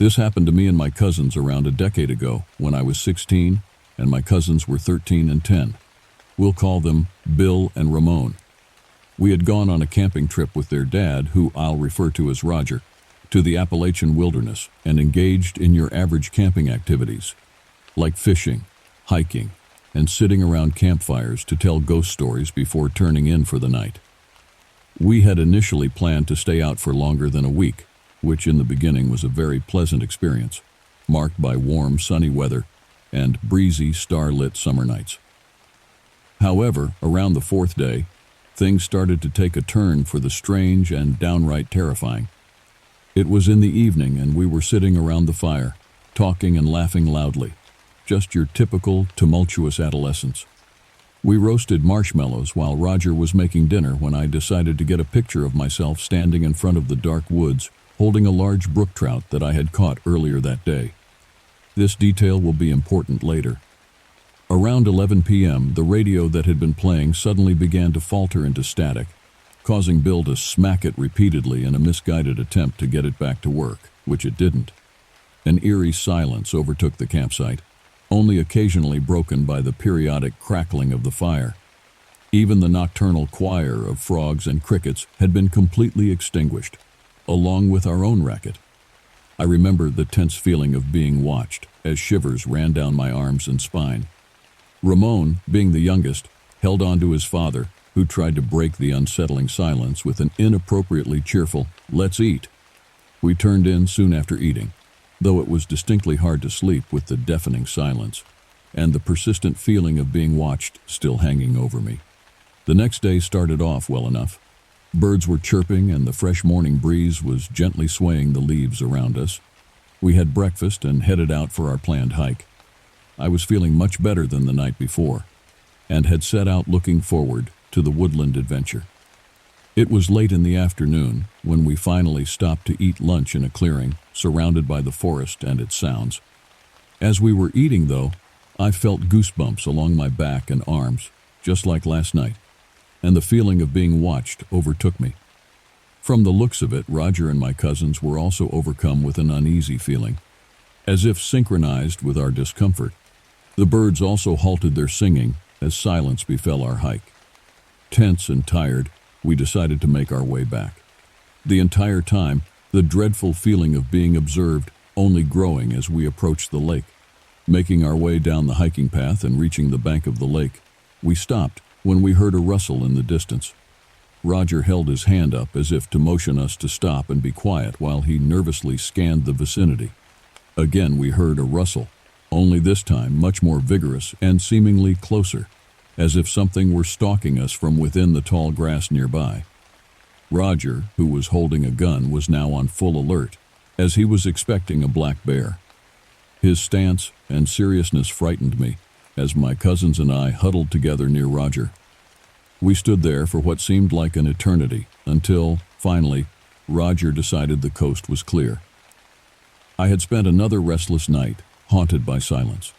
This happened to me and my cousins around a decade ago when I was 16 and my cousins were 13 and 10. We'll call them Bill and Ramon. We had gone on a camping trip with their dad, who I'll refer to as Roger, to the Appalachian wilderness and engaged in your average camping activities, like fishing, hiking, and sitting around campfires to tell ghost stories before turning in for the night. We had initially planned to stay out for longer than a week, which in the beginning was a very pleasant experience, marked by warm, sunny weather and breezy, star-lit summer nights. However, around the fourth day, things started to take a turn for the strange and downright terrifying. It was in the evening and we were sitting around the fire, talking and laughing loudly, just your typical tumultuous adolescence. We roasted marshmallows while Roger was making dinner when I decided to get a picture of myself standing in front of the dark woods holding a large brook trout that I had caught earlier that day. This detail will be important later. Around 11 p.m., the radio that had been playing suddenly began to falter into static, causing Bill to smack it repeatedly in a misguided attempt to get it back to work, which it didn't. An eerie silence overtook the campsite, only occasionally broken by the periodic crackling of the fire. Even the nocturnal choir of frogs and crickets had been completely extinguished, along with our own racket. I remember the tense feeling of being watched as shivers ran down my arms and spine. Ramon, being the youngest, held on to his father, who tried to break the unsettling silence with an inappropriately cheerful, "Let's eat." We turned in soon after eating, though it was distinctly hard to sleep with the deafening silence and the persistent feeling of being watched still hanging over me. The next day started off well enough. Birds were chirping and the fresh morning breeze was gently swaying the leaves around us. We had breakfast and headed out for our planned hike. I was feeling much better than the night before and had set out looking forward to the woodland adventure. It was late in the afternoon when we finally stopped to eat lunch in a clearing surrounded by the forest and its sounds. As we were eating, though, I felt goosebumps along my back and arms, just like last night, and the feeling of being watched overtook me. From the looks of it, Roger and my cousins were also overcome with an uneasy feeling, as if synchronized with our discomfort. The birds also halted their singing as silence befell our hike. Tense and tired, we decided to make our way back. The entire time, the dreadful feeling of being observed only growing as we approached the lake. Making our way down the hiking path and reaching the bank of the lake, we stopped when we heard a rustle in the distance. Roger held his hand up as if to motion us to stop and be quiet while he nervously scanned the vicinity. Again we heard a rustle, only this time much more vigorous and seemingly closer, as if something were stalking us from within the tall grass nearby. Roger, who was holding a gun, was now on full alert, as he was expecting a black bear. His stance and seriousness frightened me, as my cousins and I huddled together near Roger. We stood there for what seemed like an eternity, until, finally, Roger decided the coast was clear. I had spent another restless night, haunted by silence.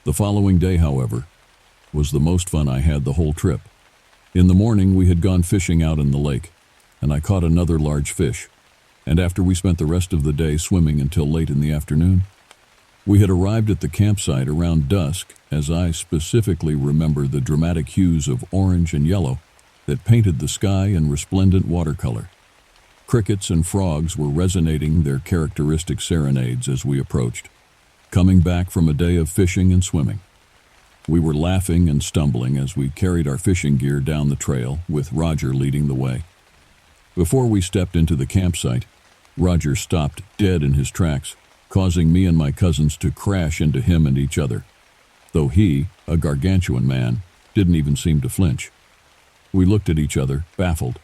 The following day, however, was the most fun I had the whole trip. In the morning, we had gone fishing out in the lake, and I caught another large fish, and after we spent the rest of the day swimming until late in the afternoon, we had arrived at the campsite around dusk, as I specifically remember the dramatic hues of orange and yellow that painted the sky in resplendent watercolor. Crickets and frogs were resonating their characteristic serenades as we approached, coming back from a day of fishing and swimming. We were laughing and stumbling as we carried our fishing gear down the trail, with Roger leading the way. Before we stepped into the campsite, Roger stopped dead in his tracks, causing me and my cousins to crash into him and each other, though he, a gargantuan man, didn't even seem to flinch. We looked at each other, baffled,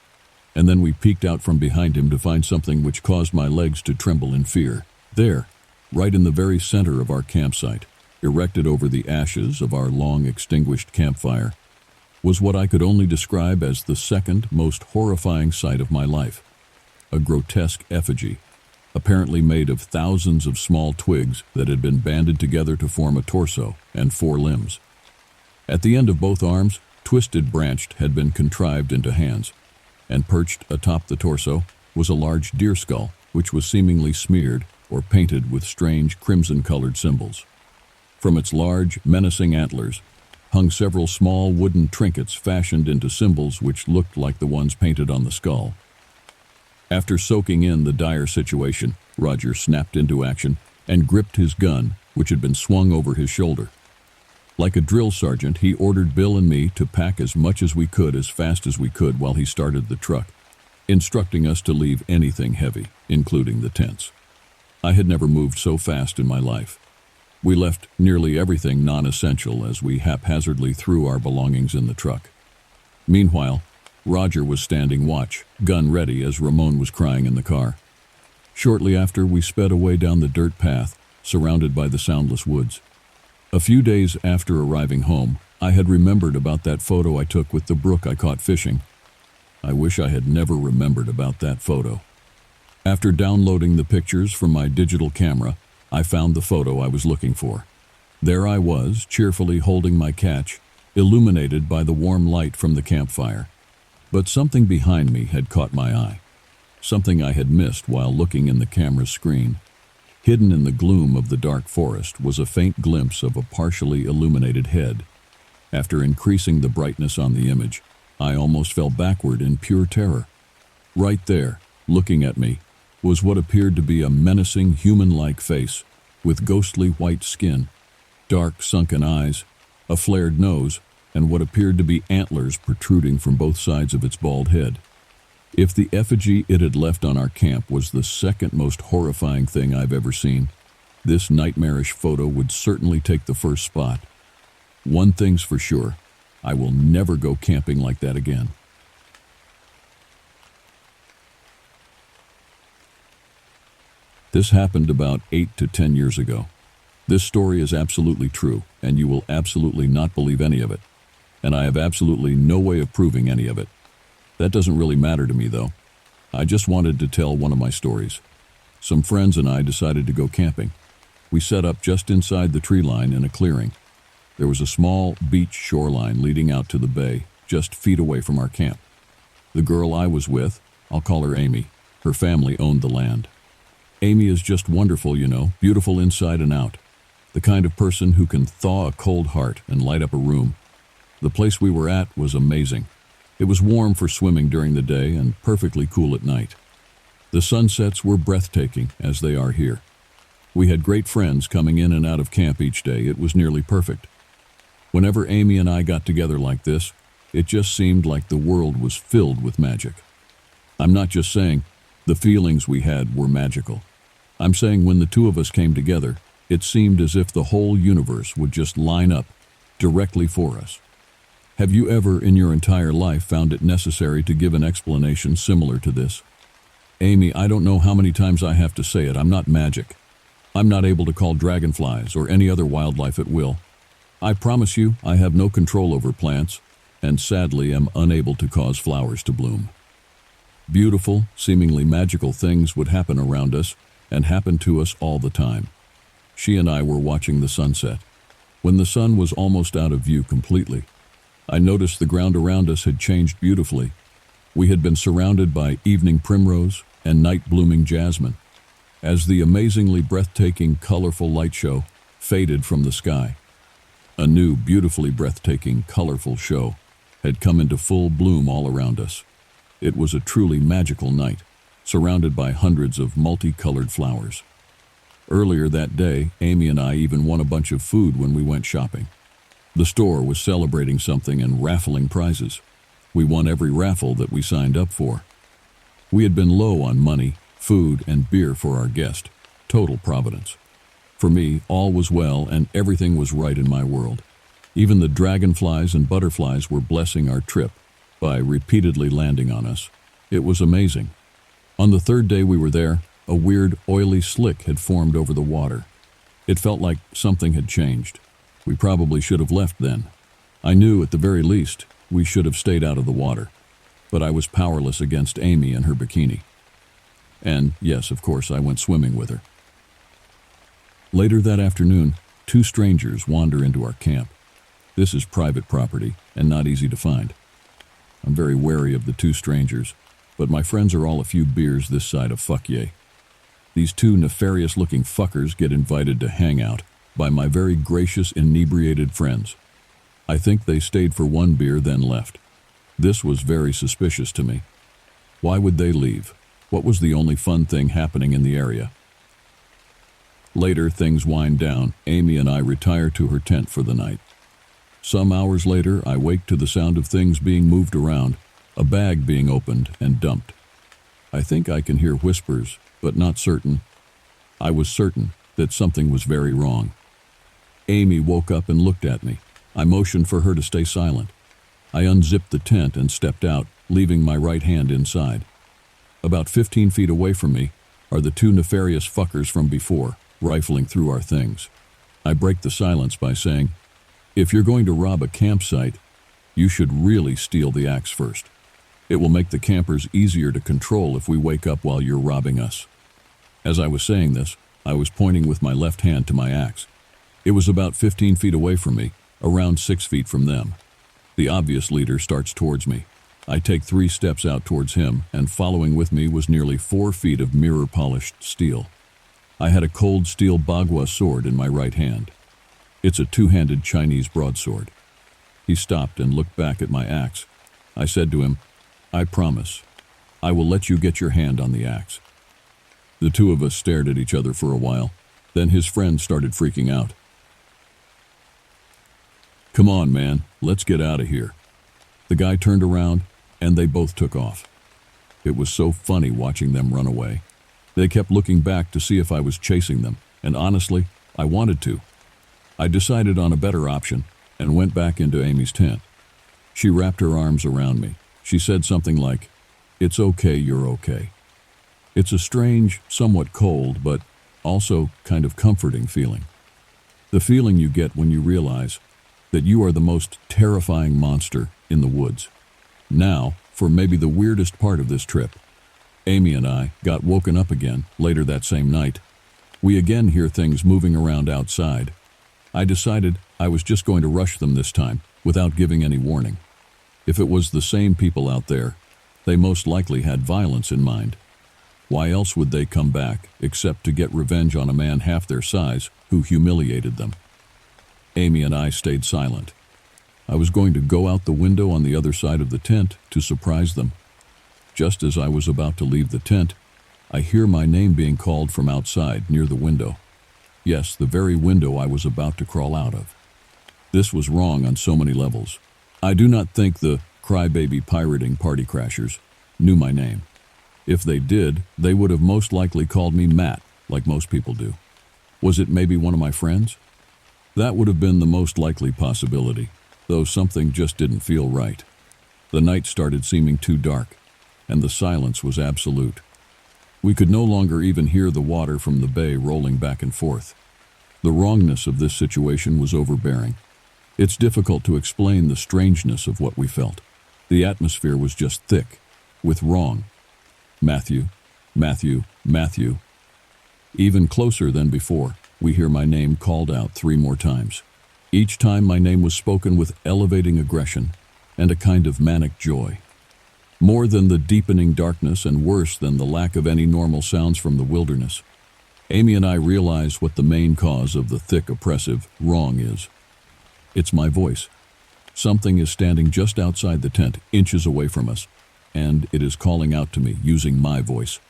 and then we peeked out from behind him to find something which caused my legs to tremble in fear. There, right in the very center of our campsite, erected over the ashes of our long-extinguished campfire, was what I could only describe as the second most horrifying sight of my life. A grotesque effigy, apparently made of thousands of small twigs that had been banded together to form a torso and 4 limbs. At the end of both arms, twisted branched had been contrived into hands, and perched atop the torso was a large deer skull, which was seemingly smeared or painted with strange crimson-colored symbols. From its large, menacing antlers hung several small wooden trinkets fashioned into symbols which looked like the ones painted on the skull. After soaking in the dire situation, Roger snapped into action and gripped his gun, which had been swung over his shoulder. Like a drill sergeant, he ordered Bill and me to pack as much as we could as fast as we could while he started the truck, instructing us to leave anything heavy, including the tents. I had never moved so fast in my life. We left nearly everything non-essential as we haphazardly threw our belongings in the truck. Meanwhile, Roger was standing watch, gun ready, as Ramon was crying in the car. Shortly after, we sped away down the dirt path, surrounded by the soundless woods. A few days after arriving home, I had remembered about that photo I took with the brook I caught fishing. I wish I had never remembered about that photo. After downloading the pictures from my digital camera, I found the photo I was looking for. There I was, cheerfully holding my catch, illuminated by the warm light from the campfire. But something behind me had caught my eye. Something I had missed while looking in the camera's screen. Hidden in the gloom of the dark forest was a faint glimpse of a partially illuminated head. After increasing the brightness on the image, I almost fell backward in pure terror. Right there, looking at me, was what appeared to be a menacing human-like face, with ghostly white skin, dark sunken eyes, a flared nose, and what appeared to be antlers protruding from both sides of its bald head. If the effigy it had left on our camp was the second most horrifying thing I've ever seen, this nightmarish photo would certainly take the first spot. One thing's for sure, I will never go camping like that again. This happened about 8 to 10 years ago. This story is absolutely true, and you will absolutely not believe any of it. And I have absolutely no way of proving any of it. That doesn't really matter to me, though. I just wanted to tell one of my stories. Some friends and I decided to go camping. We set up just inside the tree line in a clearing. There was a small beach shoreline leading out to the bay, just feet away from our camp. The girl I was with, I'll call her Amy, her family owned the land. Amy is just wonderful, you know, beautiful inside and out. The kind of person who can thaw a cold heart and light up a room. The place we were at was amazing. It was warm for swimming during the day and perfectly cool at night. The sunsets were breathtaking, as they are here. We had great friends coming in and out of camp each day. It was nearly perfect. Whenever Amy and I got together like this, it just seemed like the world was filled with magic. I'm not just saying the feelings we had were magical. I'm saying when the two of us came together, it seemed as if the whole universe would just line up directly for us. Have you ever in your entire life found it necessary to give an explanation similar to this? Amy, I don't know how many times I have to say it, I'm not magic. I'm not able to call dragonflies or any other wildlife at will. I promise you I have no control over plants, and sadly am unable to cause flowers to bloom. Beautiful, seemingly magical things would happen around us, and happen to us all the time. She and I were watching the sunset. When the sun was almost out of view completely, I noticed the ground around us had changed beautifully. We had been surrounded by evening primrose and night-blooming jasmine. As the amazingly breathtaking, colorful light show faded from the sky, a new, beautifully breathtaking, colorful show had come into full bloom all around us. It was a truly magical night, surrounded by hundreds of multicolored flowers. Earlier that day, Amy and I even won a bunch of food when we went shopping. The store was celebrating something and raffling prizes. We won every raffle that we signed up for. We had been low on money, food, and beer for our guest. Total providence. For me, all was well and everything was right in my world. Even the dragonflies and butterflies were blessing our trip by repeatedly landing on us. It was amazing. On the third day we were there, a weird, oily slick had formed over the water. It felt like something had changed. We probably should have left then. I knew, at the very least, we should have stayed out of the water. But I was powerless against Amy and her bikini. And, yes, of course, I went swimming with her. Later that afternoon, two strangers wander into our camp. This is private property and not easy to find. I'm very wary of the two strangers, but my friends are all a few beers this side of fuck yay. these two nefarious-looking fuckers get invited to hang out by my very gracious inebriated friends. I think they stayed for one beer then left. This was very suspicious to me. Why would they leave? What was the only fun thing happening in the area? Later, things wind down. Amy and I retire to her tent for the night. Some hours later, I wake to the sound of things being moved around, a bag being opened and dumped. I think I can hear whispers, but not certain. I was certain that something was very wrong. Amy woke up and looked at me. I motioned for her to stay silent. I unzipped the tent and stepped out, leaving my right hand inside. About 15 feet away from me are the two nefarious fuckers from before, rifling through our things. I break the silence by saying, "If you're going to rob a campsite, you should really steal the axe first. It will make the campers easier to control if we wake up while you're robbing us." As I was saying this, I was pointing with my left hand to my axe. It was about 15 feet away from me, around 6 feet from them. The obvious leader starts towards me. I take 3 steps out towards him, and following with me was nearly 4 feet of mirror-polished steel. I had a cold steel Bagua sword in my right hand. It's a 2-handed Chinese broadsword. He stopped and looked back at my axe. I said to him, "I promise, I will let you get your hand on the axe." The two of us stared at each other for a while. Then his friend started freaking out. "Come on, man, let's get out of here." The guy turned around, and they both took off. It was so funny watching them run away. They kept looking back to see if I was chasing them, and honestly, I wanted to. I decided on a better option and went back into Amy's tent. She wrapped her arms around me. She said something like, "It's okay, you're okay." It's a strange, somewhat cold, but also kind of comforting feeling. The feeling you get when you realize that you are the most terrifying monster in the woods. Now, for maybe the weirdest part of this trip. Amy and I got woken up again later that same night. We again hear things moving around outside. I decided I was just going to rush them this time, without giving any warning. If it was the same people out there, they most likely had violence in mind. Why else would they come back, except to get revenge on a man half their size who humiliated them? Amy and I stayed silent. I was going to go out the window on the other side of the tent to surprise them. Just as I was about to leave the tent, I hear my name being called from outside near the window. Yes, the very window I was about to crawl out of. This was wrong on so many levels. I do not think the crybaby pirating party crashers knew my name. If they did, they would have most likely called me Matt, like most people do. Was it maybe one of my friends? That would have been the most likely possibility, though something just didn't feel right. The night started seeming too dark, and the silence was absolute. We could no longer even hear the water from the bay rolling back and forth. The wrongness of this situation was overbearing. It's difficult to explain the strangeness of what we felt. The atmosphere was just thick, with wrong. Matthew, Matthew, Matthew. Even closer than before, we hear my name called out 3 more times. Each time my name was spoken with elevating aggression and a kind of manic joy. More than the deepening darkness and worse than the lack of any normal sounds from the wilderness, Amy and I realize what the main cause of the thick, oppressive wrong is. It's my voice. Something is standing just outside the tent, inches away from us, and it is calling out to me using my voice.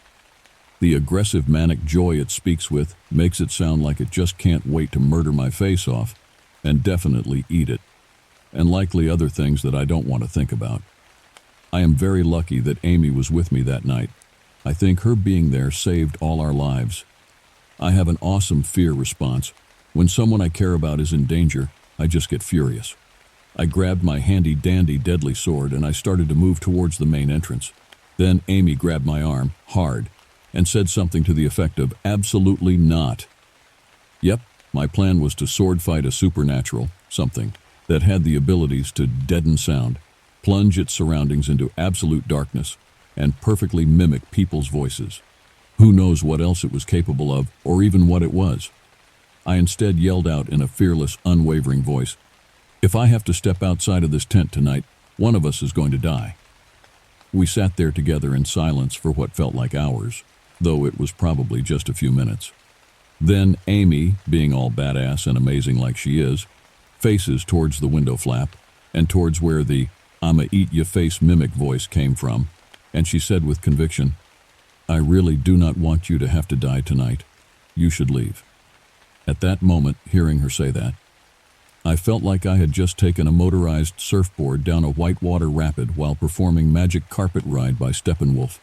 The aggressive manic joy it speaks with makes it sound like it just can't wait to murder my face off, and definitely eat it, and likely other things that I don't want to think about. I am very lucky that Amy was with me that night. I think her being there saved all our lives. I have an awesome fear response. When someone I care about is in danger, I just get furious. I grabbed my handy-dandy deadly sword and I started to move towards the main entrance. Then Amy grabbed my arm, hard, and said something to the effect of, "Absolutely not." Yep, my plan was to sword fight a supernatural, something, that had the abilities to deaden sound, plunge its surroundings into absolute darkness, and perfectly mimic people's voices. Who knows what else it was capable of, or even what it was. I instead yelled out in a fearless, unwavering voice, "If I have to step outside of this tent tonight, one of us is going to die." We sat there together in silence for what felt like hours. though it was probably just a few minutes. Then Amy, being all badass and amazing like she is, faces towards the window flap and towards where the "I'ma eat ya face" mimic voice came from, and she said with conviction, "I really do not want you to have to die tonight. You should leave." At that moment, hearing her say that, I felt like I had just taken a motorized surfboard down a whitewater rapid while performing Magic Carpet Ride by Steppenwolf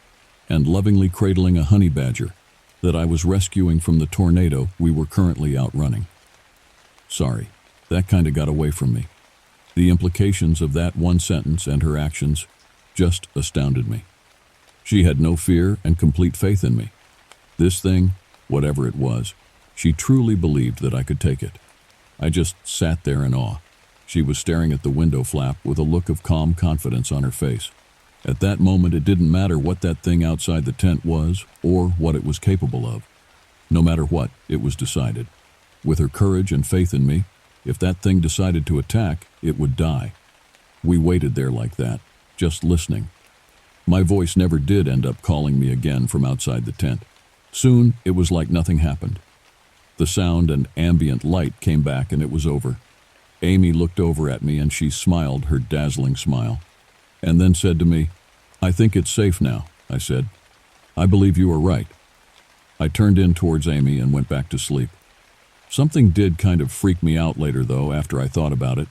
and lovingly cradling a honey badger that I was rescuing from the tornado we were currently outrunning. Sorry, that kinda got away from me. The implications of that one sentence and her actions just astounded me. She had no fear and complete faith in me. This thing, whatever it was, she truly believed that I could take it. I just sat there in awe. She was staring at the window flap with a look of calm confidence on her face. At that moment, it didn't matter what that thing outside the tent was or what it was capable of. No matter what, it was decided. With her courage and faith in me, if that thing decided to attack, it would die. We waited there like that, just listening. My voice never did end up calling me again from outside the tent. Soon, it was like nothing happened. The sound and ambient light came back and it was over. Amy looked over at me and she smiled her dazzling smile, and then said to me, "I think it's safe now," I said. "I believe you are right." I turned in towards Amy and went back to sleep. Something did kind of freak me out later though, after I thought about it.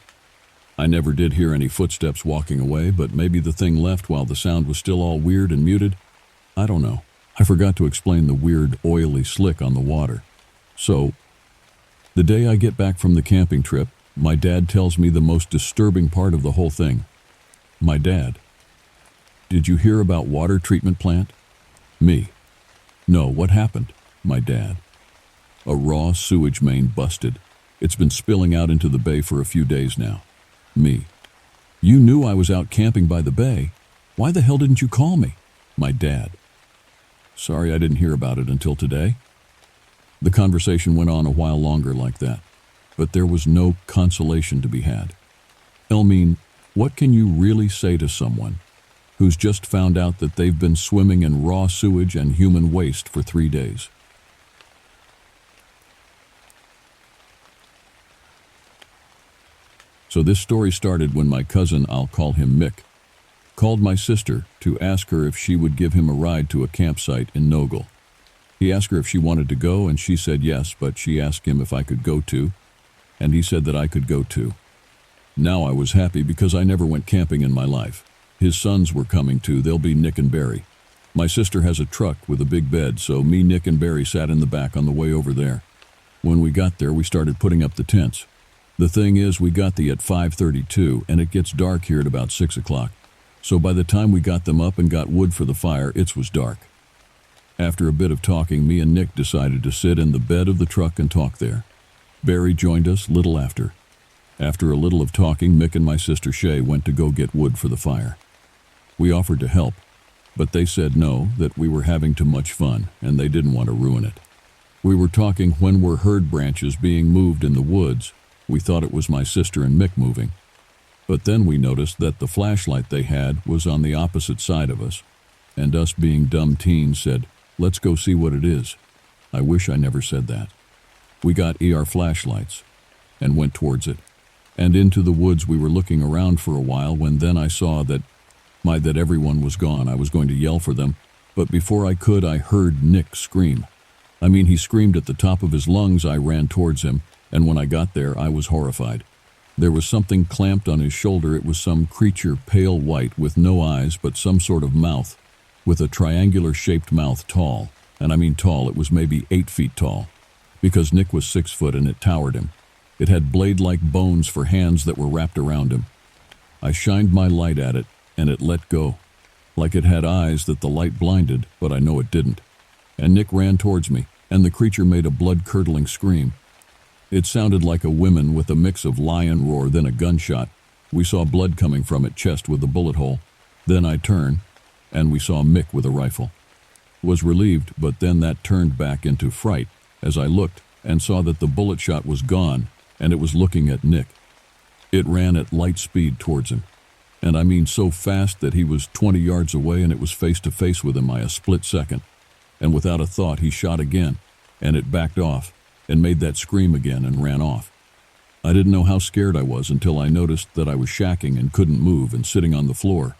I never did hear any footsteps walking away, but maybe the thing left while the sound was still all weird and muted. I don't know. I forgot to explain the weird oily slick on the water. So, the day I get back from the camping trip, my dad tells me the most disturbing part of the whole thing. My dad: "Did you hear about water treatment plant?" Me: "No, what happened?" My dad: "A raw sewage main busted. It's been spilling out into the bay for a few days now." Me: "You knew I was out camping by the bay. Why the hell didn't you call me?" My dad: "Sorry I didn't hear about it until today." The conversation went on a while longer like that, but there was no consolation to be had. Elmine, what can you really say to someone who's just found out that they've been swimming in raw sewage and human waste for 3 days? So this story started when my cousin, I'll call him Mick, called my sister to ask her if she would give him a ride to a campsite in Nogle. He asked her if she wanted to go, and she said yes, but she asked him if I could go too, and he said that I could go too. Now I was happy because I never went camping in my life. His sons were coming too. They'll be Nick and Barry. My sister has a truck with a big bed, so me, Nick, and Barry sat in the back on the way over there. When we got there, we started putting up the tents. The thing is, we got the at 5:32, and it gets dark here at about 6 o'clock. So by the time we got them up and got wood for the fire, it was dark. After a bit of talking, me and Nick decided to sit in the bed of the truck and talk there. Barry joined us little after. After a little of talking, Mick and my sister Shay went to go get wood for the fire. We offered to help, but they said no, that we were having too much fun, and they didn't want to ruin it. We were talking when were heard branches being moved in the woods. We thought it was my sister and Mick moving. But then we noticed that the flashlight they had was on the opposite side of us, and us being dumb teens said, "Let's go see what it is." I wish I never said that. We got ER flashlights and went towards it. And into the woods we were looking around for a while when then I saw that everyone was gone. I was going to yell for them, but before I could, I heard Nick scream. I mean, he screamed at the top of his lungs. I ran towards him, and when I got there, I was horrified. There was something clamped on his shoulder. It was some creature, pale white, with no eyes, but some sort of mouth, with a triangular-shaped mouth, tall. And I mean tall, it was maybe 8 feet tall, because Nick was 6 foot and it towered him. It had blade-like bones for hands that were wrapped around him. I shined my light at it, and it let go, like it had eyes that the light blinded, but I know it didn't. And Nick ran towards me, and the creature made a blood-curdling scream. It sounded like a woman with a mix of lion roar, then a gunshot. We saw blood coming from its chest with a bullet hole. Then I turned, and we saw Mick with a rifle. Was relieved, but then that turned back into fright as I looked and saw that the bullet shot was gone, and it was looking at Nick. It ran at light speed towards him, and I mean so fast that he was 20 yards away and it was face to face with him by a split second. and without a thought he shot again, and it backed off, and made that scream again and ran off. I didn't know how scared I was until I noticed that I was shacking and couldn't move and sitting on the floor.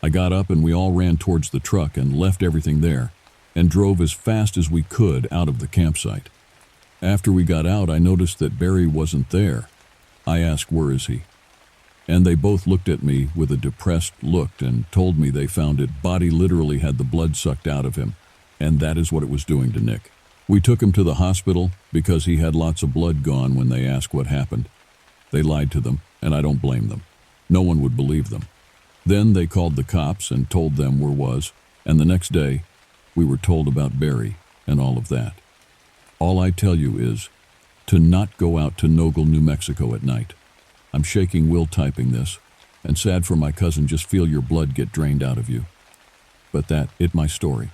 I got up and we all ran towards the truck and left everything there, and drove as fast as we could out of the campsite. After we got out, I noticed that Barry wasn't there. I asked, "Where is he?" And they both looked at me with a depressed look and told me they found it body literally had the blood sucked out of him, and that is what it was doing to Nick. We took him to the hospital because he had lots of blood gone when they asked what happened. They lied to them, and I don't blame them. No one would believe them. Then they called the cops and told them where was, and the next day, we were told about Barry and all of that. All I tell you is to not go out to Nogle, New Mexico at night. I'm shaking Will typing this, and sad for my cousin, just feel your blood get drained out of you. But that, it my story.